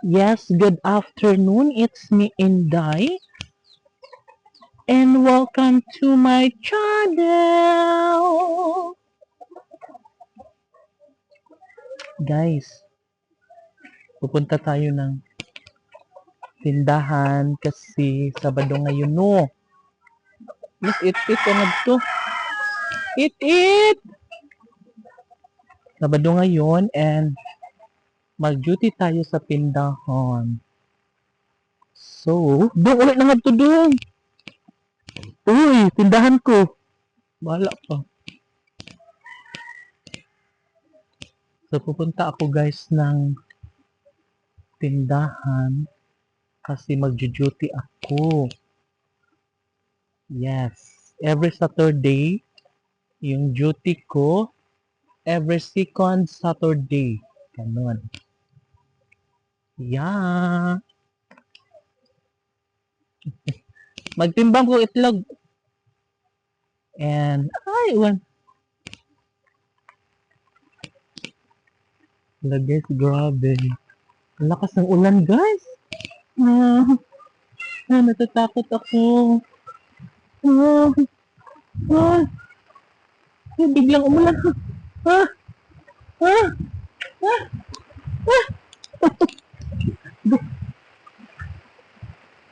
Yes, good afternoon. It's me, Inday, and welcome to my channel. Guys, pupunta tayo ng tindahan kasi Sabado ngayon, no? Miss, it na to. It! Sabado ngayon and mag-duty tayo sa tindahan. So, doon ulit na nga to doon. Uy, tindahan ko. Bahala pa. So, pupunta ako guys ng tindahan kasi mag-duty ako. Yes. Every Saturday, yung duty ko, every second Saturday. Ganun. Yeah. Magtimbang ko itlog. And, wala guys, grabe. Ang lakas ng ulan guys. Natatakot ako. Ah, ah, biglang umulan. Ah, ah, ah, ah.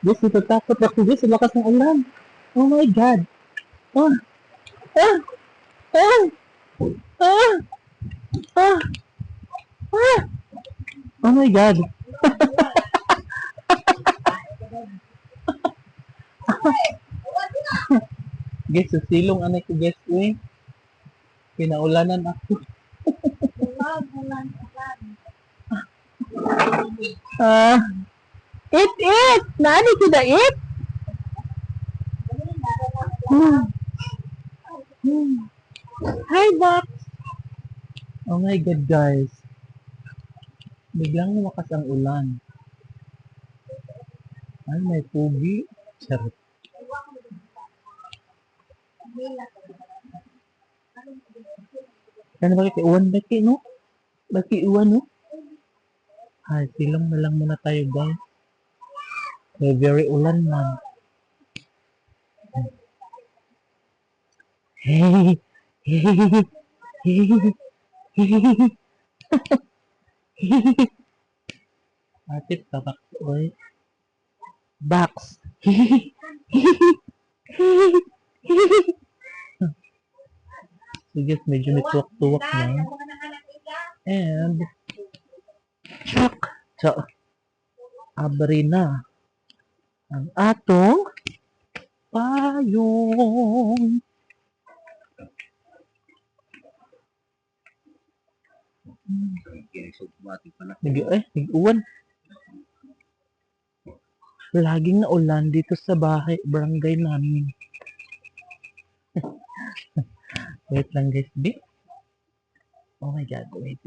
Guys, natatakot ako guys. Ang lakas ng ulan. Oh my God. Ah, ah, ah, ah, ah, ah. Oh my God. Guys, sa silong anak ko guys, pinaulanan ako. Ah, it! Nani ko da it? Hi, Box! Oh my God, guys. Biglang lumakas ang ulan. Ay, may pugi. Charot. Ano ba kaya? Uwan ba kaya, no? Bakit uwan, no? Ay, silong na lang muna tayo, guys. May very ulan man. Hey! Hey! Hey! Atip ka, Box. Oy. Box! So, guys, medyo may tuwak-tuwak na. And, Chak! Abri na ang atong payong. Nag-uwan. Laging naulan dito sa bahay, barangay namin. Wait lang guys, di? Oh my God, wait.